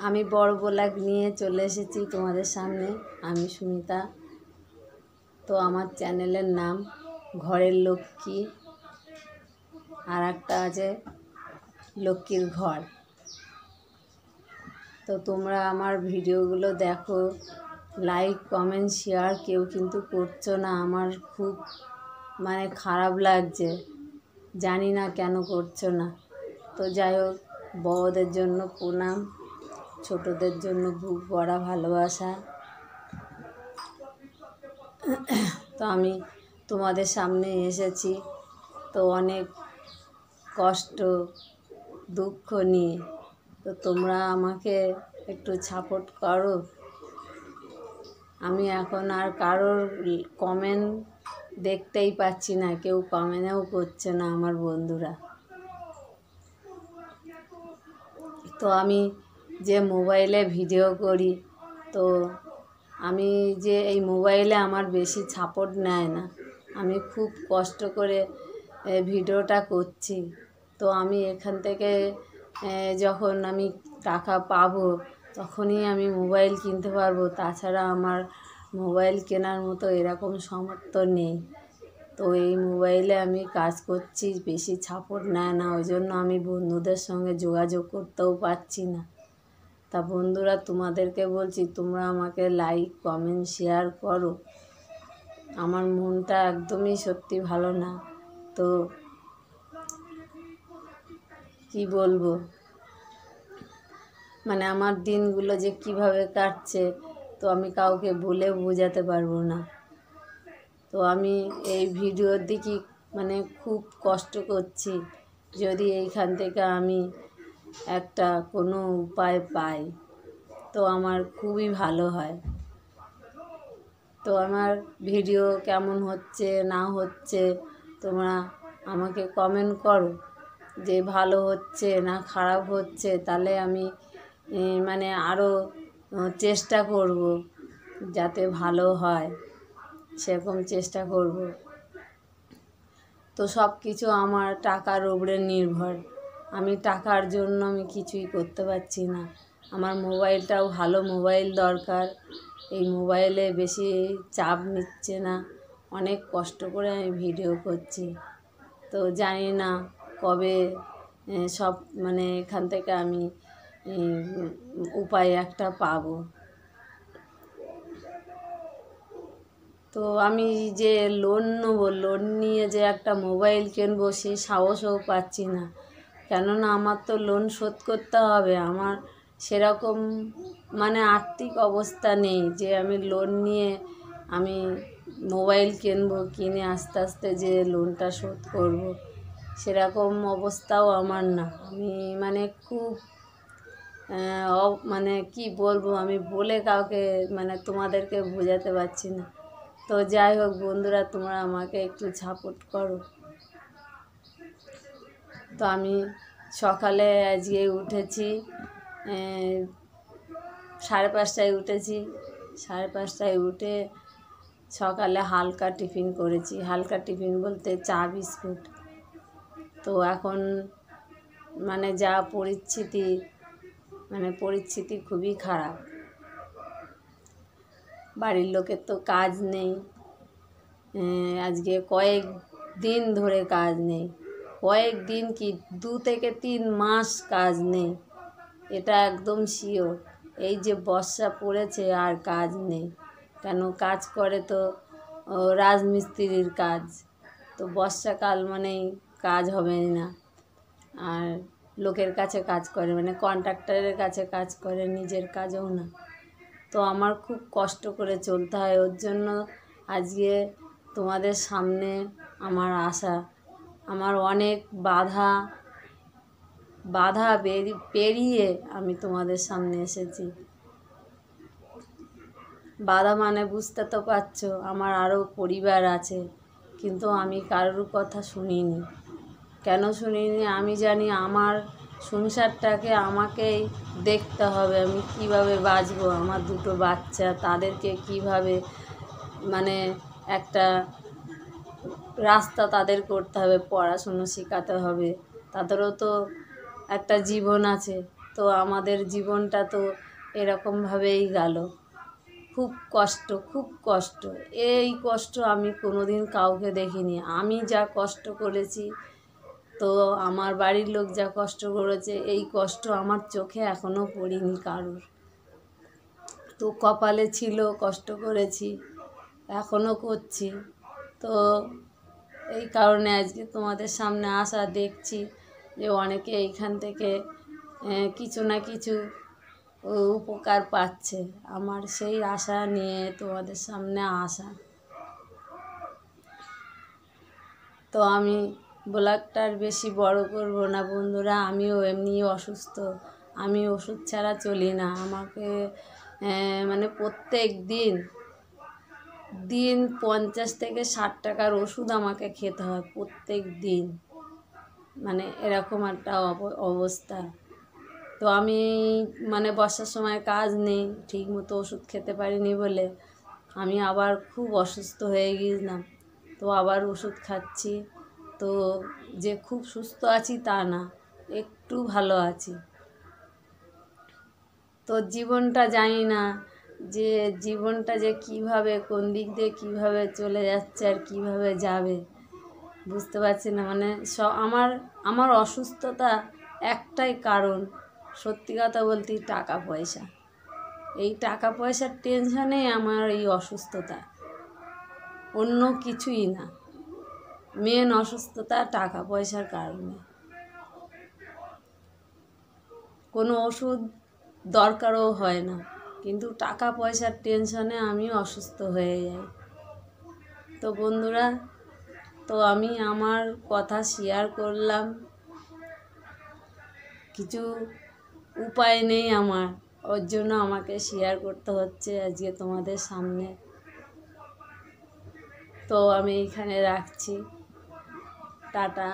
আমি বড় ব্লগ নিয়ে চলে এসেছি তোমাদের সামনে। আমি সুমিতা। তো আমার চ্যানেলের নাম ঘরের লক্ষ্মী, আর একটা আছে লক্ষ্মীর ঘর। তো তোমরা আমার ভিডিওগুলো দেখো, লাইক কমেন্ট শেয়ার কেউ কিন্তু করছো না। আমার খুব খারাপ লাগছে, জানি না কেন করছো না। তো যাই হোক, বড়দের জন্য প্রণাম, ছোটদের জন্য বুক ভরা ভালোবাসা। তো আমি তোমাদের সামনে এসেছি তো অনেক কষ্ট দুঃখ নিয়ে। তো তোমরা আমাকে একটু সাপোর্ট করো। আমি এখন আর কারোর কমেন্ট দেখতেই পাচ্ছি না, কেউ কমেন্টও করছে না আমার বন্ধুরা। তো আমি যে মোবাইলে ভিডিও করি, তো আমি যে এই মোবাইলে আমার বেশি সাপোর্ট নেয় না। আমি খুব কষ্ট করে ভিডিওটা করছি। তো আমি এখান থেকে যখন আমি টাকা পাবো তখনই আমি মোবাইল কিনতে পারবো। তাছাড়া আমার মোবাইল কেনার মতো এরকম সামর্থ্য নেই। তো এই মোবাইলে আমি কাজ করছি, বেশি সাপোর্ট নেয় না, ওই জন্য আমি বন্ধুদের সঙ্গে যোগাযোগ করতেও পারছি না। তা বন্ধুরা, তোমাদেরকে বলছি তোমরা আমাকে লাইক কমেন্ট শেয়ার করো। আমার মনটা একদমই সত্যি ভালো না। তো কি বলবো, আমার দিনগুলো যে কিভাবে কাটছে তো আমি কাউকে বলে বোঝাতে পারবো না। তো আমি এই ভিডিওর দিকে খুব কষ্ট করছি। যদি এইখান থেকে আমি একটা কোনো উপায় পাই তো আমার খুবই ভালো হয়। তো আমার ভিডিও কেমন হচ্ছে না হচ্ছে তোমরা আমাকে কমেন্ট করো, যে ভালো হচ্ছে না খারাপ হচ্ছে। তাহলে আমি আরও চেষ্টা করব যাতে ভালো হয়, সেরকম চেষ্টা করব। তো সব কিছু আমার টাকার উপরে নির্ভর। আমি টাকার জন্য আমি কিছুই করতে পারছি না। আমার মোবাইলটাও ভালো মোবাইল দরকার। এই মোবাইলে বেশি চাপ নিচ্ছে না, অনেক কষ্ট করে আমি ভিডিও করছি। তো জানি না কবে সব এখান থেকে আমি উপায় একটা পাবো। তো আমি যে লোন নেবো, লোন নিয়ে যে একটা মোবাইল কিনবো সেই সাহসও পাচ্ছি না। কেননা আমার তো লোন শোধ করতে হবে। আমার সেরকম আর্থিক অবস্থা নেই যে আমি লোন নিয়ে আমি মোবাইল কিনবো, কিনে আস্তে আস্তে যে লোনটা শোধ করব, সেরকম অবস্থাও আমার না। আমি খুব কি বলবো, আমি বলে কাউকে তোমাদেরকে বোঝাতে পারছি না। তো যাই হোক বন্ধুরা, তোমরা আমাকে একটু সাপোর্ট করো। তো আমি সকালে আজকে উঠেছি 5:30টায় উঠেছি। 5:30টায় উঠে সকালে হালকা টিফিন করেছি। হালকা টিফিন বলতে চা বিস্কুট। তো এখন যা পরিস্থিতি খুবই খারাপ। বাড়ির লোকের তো কাজ নেই, আজকে কয়েকদিন ধরে কাজ নেই। কয়েকদিন কি 2 থেকে 3 মাস কাজ নেই, এটা একদম শিওর। এই যে বর্ষা পড়েছে আর কাজ নেই। কেন কাজ করে তো রাজমিস্ত্রির কাজ। তো বর্ষাকাল কাজ হবে না। আর লোকের কাছে কাজ করে কন্ট্রাক্টরের কাছে কাজ করে, নিজের কাজও না। তো আমার খুব কষ্ট করে চলতে হয়। ওর জন্য আজকে তোমাদের সামনে আমার আসা। আমার অনেক বাধা পেরিয়ে আমি তোমাদের সামনে এসেছি। বাধা বুঝতে তো পারছো, আমার আরও পরিবার আছে, কিন্তু আমি কারোর কথা শুনিনি। কেন শুনিনি? আমি জানি আমার সংসারটাকে আমাকেই দেখতে হবে। আমি কিভাবে বাঁচবো, আমার 2টো বাচ্চা, তাদেরকে কিভাবে একটা রাস্তা তাদের করতে হবে, পড়াশুনো শেখাতে হবে। তাদেরও তো একটা জীবন আছে। তো আমাদের জীবনটা তো এরকমভাবেই গেল। খুব কষ্ট, খুব কষ্ট। এই কষ্ট আমি কোনো দিন কাউকে দেখিনি। আমি যা কষ্ট করেছি, তো আমার বাড়ির লোক যা কষ্ট করেছে, এই কষ্ট আমার চোখে এখনও পড়িনি কারোর। তো কপালে ছিল, কষ্ট করেছি, এখনও করছি। তো এই কারণে আজকে তোমাদের সামনে আসা, দেখছি যে অনেকে এইখান থেকে কিছু না কিছু উপকার পাচ্ছে। আমার সেই আশা নিয়ে তোমাদের সামনে আসা। তো আমি ব্লগটা আর বেশি বড় করব না বন্ধুরা। আমিও এমনি অসুস্থ, আমি ওষুধ ছাড়া চলি না। আমাকে মানে প্রত্যেক দিন 50 থেকে 60 টাকার ওষুধ আমাকে খেতে হয় প্রত্যেক দিন। মানে এরকম একটা অবস্থা। তো আমি মানে বর্ষার সময় কাজ নেই, ঠিক মতো ওষুধ খেতে পারিনি বলে আমি আবার খুব অসুস্থ হয়ে গিয়েছিলাম। তো আবার ওষুধ খাচ্ছি। তো যে খুব সুস্থ আছি তা না, একটু ভালো আছি। তো জীবনটা জানি না যে জীবনটা যে কীভাবে, কোন দিক দিয়ে কীভাবে চলে যাচ্ছে আর কীভাবে যাবে বুঝতে পারছি না। মানে আমার অসুস্থতা একটাই কারণ, সত্যি কথা বলতে টাকা পয়সা। এই টাকা পয়সার টেনশনেই আমার এই অসুস্থতা, অন্য কিছুই না। মেন অসুস্থতা টাকা পয়সার কারণে। কোনো ওষুধ দরকারও হয় না, কিন্তু টাকা পয়সার টেনশনে আমি অসুস্থ হয়ে যাই। তো বন্ধুরা, তো আমি আমার কথা শেয়ার করলাম। কিছু উপায় নেই আমার, ওর জন্য আমাকে শেয়ার করতে হচ্ছে আজকে তোমাদের সামনে। তো আমি এইখানে রাখছি। টাটা।